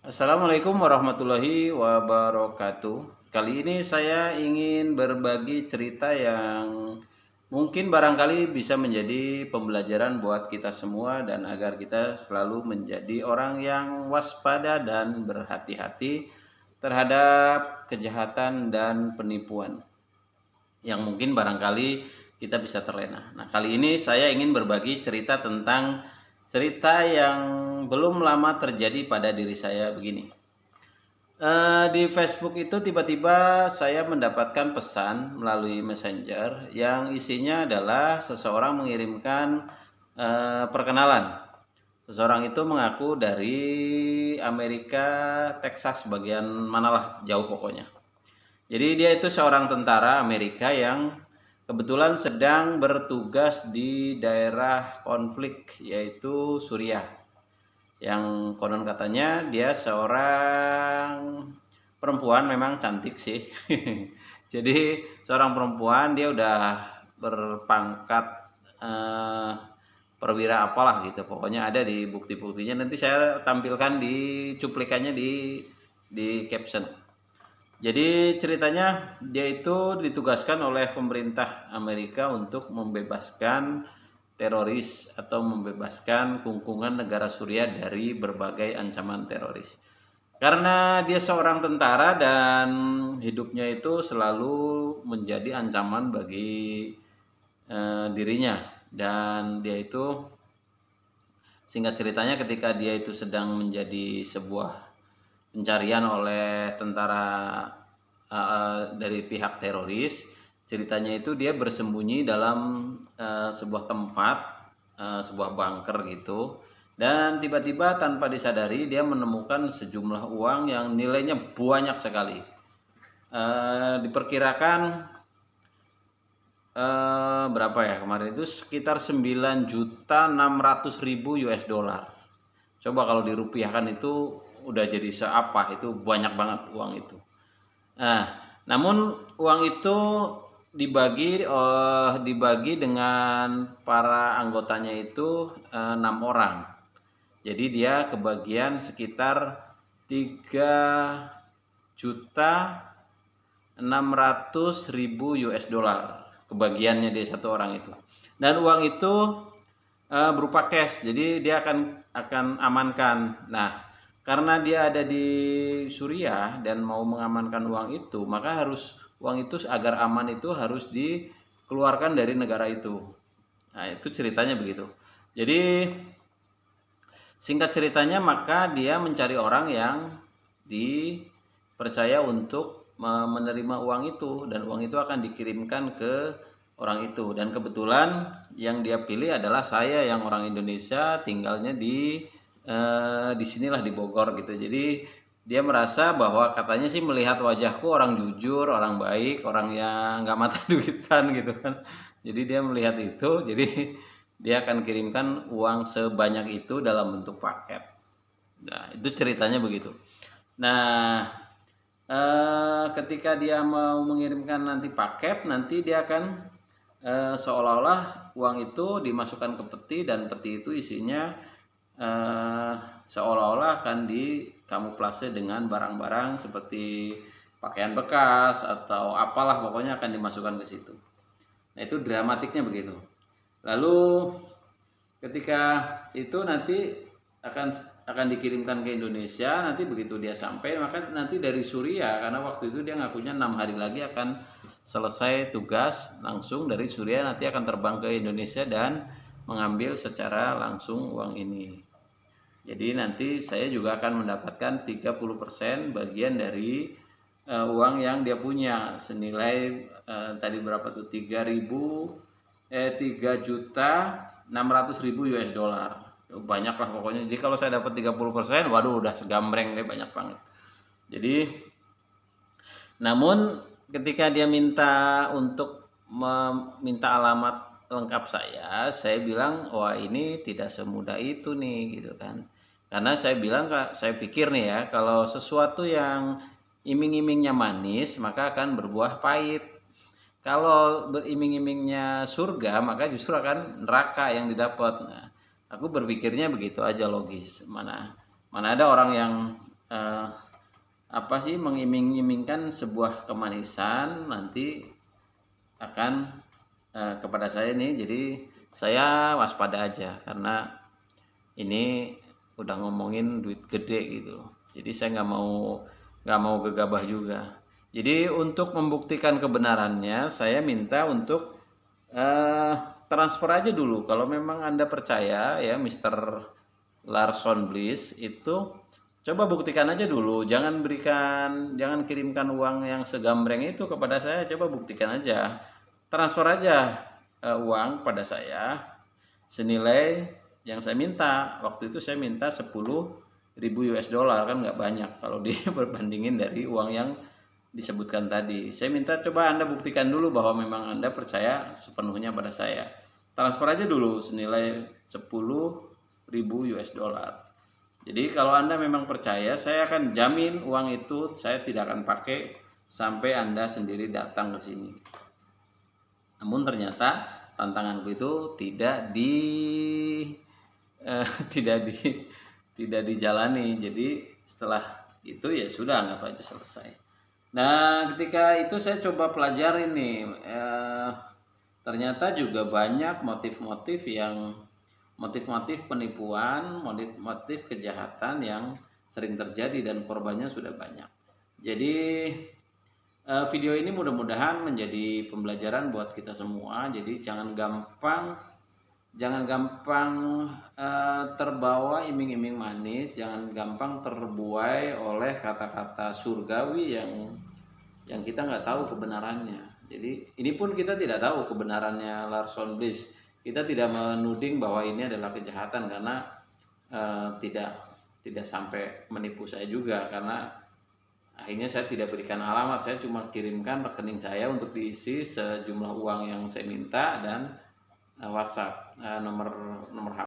Assalamualaikum warahmatullahi wabarakatuh. Kali ini saya ingin berbagi cerita yang mungkin barangkali bisa menjadi pembelajaran buat kita semua dan agar kita selalu menjadi orang yang waspada dan berhati-hati terhadap kejahatan dan penipuan yang mungkin barangkali kita bisa terlena. Nah, kali ini saya ingin berbagi cerita tentang cerita yang belum lama terjadi pada diri saya begini. Di Facebook itu tiba-tiba saya mendapatkan pesan melalui Messenger yang isinya adalah seseorang mengirimkan perkenalan. Seseorang itu mengaku dari Amerika, Texas bagian manalah jauh pokoknya. Jadi dia itu seorang tentara Amerika yang kebetulan sedang bertugas di daerah konflik yaitu Suriah. Yang konon katanya dia seorang perempuan, memang cantik sih. Jadi seorang perempuan, dia udah berpangkat eh, perwira apalah gitu. Pokoknya ada di bukti-buktinya. Nanti saya tampilkan di cuplikannya di caption. Jadi ceritanya dia itu ditugaskan oleh pemerintah Amerika untuk membebaskan teroris atau membebaskan kungkungan negara Suriah dari berbagai ancaman teroris. Karena dia seorang tentara dan hidupnya itu selalu menjadi ancaman bagi dirinya, dan dia itu, singkat ceritanya, ketika dia itu sedang menjadi sebuah pencarian oleh tentara dari pihak teroris. Ceritanya itu dia bersembunyi dalam sebuah tempat, sebuah bunker gitu. Dan tiba-tiba tanpa disadari dia menemukan sejumlah uang yang nilainya banyak sekali. Diperkirakan berapa ya kemarin itu, sekitar 9.600.000 US dollar. Coba kalau dirupiahkan itu udah jadi seapa, itu banyak banget uang itu. Nah, namun uang itu dibagi dengan para anggotanya itu 6 orang. Jadi dia kebagian sekitar 3.600.000 US dollar, kebagiannya dia satu orang itu. Dan uang itu berupa cash, jadi dia akan amankan. Nah, karena dia ada di Suriah dan mau mengamankan uang itu, maka uang itu agar aman itu harus dikeluarkan dari negara itu. Nah, itu ceritanya begitu. Jadi singkat ceritanya, maka dia mencari orang yang dipercaya untuk menerima uang itu, dan uang itu akan dikirimkan ke orang itu. Dan kebetulan yang dia pilih adalah saya, yang orang Indonesia, tinggalnya di sinilah, di Bogor gitu. Jadi dia merasa bahwa katanya sih melihat wajahku orang jujur, orang baik, orang yang nggak mata duitan gitu kan. Jadi dia melihat itu, jadi dia akan kirimkan uang sebanyak itu dalam bentuk paket. Nah, itu ceritanya begitu. Nah, ketika dia mau mengirimkan nanti paket, nanti dia akan seolah-olah uang itu dimasukkan ke peti, dan peti itu isinya eh, seolah-olah akan dikamuflase dengan barang-barang seperti pakaian bekas atau apalah, pokoknya akan dimasukkan ke situ. Nah, itu dramatiknya begitu. Lalu ketika itu nanti akan akan dikirimkan ke Indonesia. Nanti begitu dia sampai, maka nanti dari Suriah, karena waktu itu dia ngakunya 6 hari lagi akan selesai tugas, langsung dari Suriah nanti akan terbang ke Indonesia dan mengambil secara langsung uang ini. Jadi nanti saya juga akan mendapatkan 30% bagian dari uang yang dia punya, senilai tadi berapa tuh, 3.600.000 US dollar. Banyak lah pokoknya. Jadi kalau saya dapat 30%, waduh udah segambreng deh, banyak banget. Jadi namun ketika dia minta untuk meminta alamat lengkap saya bilang, wah ini tidak semudah itu nih gitu kan. Karena saya bilang, saya pikir nih ya, kalau sesuatu yang iming-imingnya manis maka akan berbuah pahit. Kalau beriming-imingnya surga, maka justru akan neraka yang didapat. Nah, aku berpikirnya begitu aja, logis. Mana ada orang yang eh, apa sih, mengiming-imingkan sebuah kemanisan nanti akan kepada saya nih. Jadi saya waspada aja karena ini udah ngomongin duit gede gitu loh. Jadi saya nggak mau gegabah juga. Jadi untuk membuktikan kebenarannya, saya minta untuk eh, transfer aja dulu. Kalau memang Anda percaya ya, Mister Larson Bliss itu, coba buktikan aja dulu. Jangan kirimkan uang yang segambreng itu kepada saya. Coba buktikan aja. Transfer aja uang pada saya senilai yang saya minta. Waktu itu saya minta 10.000 US dollar, kan nggak banyak kalau diperbandingin dari uang yang disebutkan tadi. Saya minta coba Anda buktikan dulu bahwa memang Anda percaya sepenuhnya pada saya. Transfer aja dulu senilai 10.000 US dollar. Jadi kalau Anda memang percaya, saya akan jamin uang itu saya tidak akan pakai sampai Anda sendiri datang ke sini. Namun ternyata tantanganku itu tidak di eh, tidak di tidak dijalani. Jadi setelah itu ya sudah, anggap aja selesai. Nah, ketika itu saya coba pelajari nih, ternyata juga banyak motif-motif penipuan, motif-motif kejahatan yang sering terjadi dan korbannya sudah banyak. Jadi video ini mudah-mudahan menjadi pembelajaran buat kita semua. Jadi jangan gampang terbawa iming-iming manis, jangan gampang terbuai oleh kata-kata surgawi yang kita nggak tahu kebenarannya. Jadi ini pun kita tidak tahu kebenarannya Larson Bliss. Kita tidak menuding bahwa ini adalah kejahatan karena tidak tidak sampai menipu saya juga, karena akhirnya saya tidak berikan alamat. Saya cuma kirimkan rekening saya untuk diisi sejumlah uang yang saya minta dan WhatsApp nomor nomor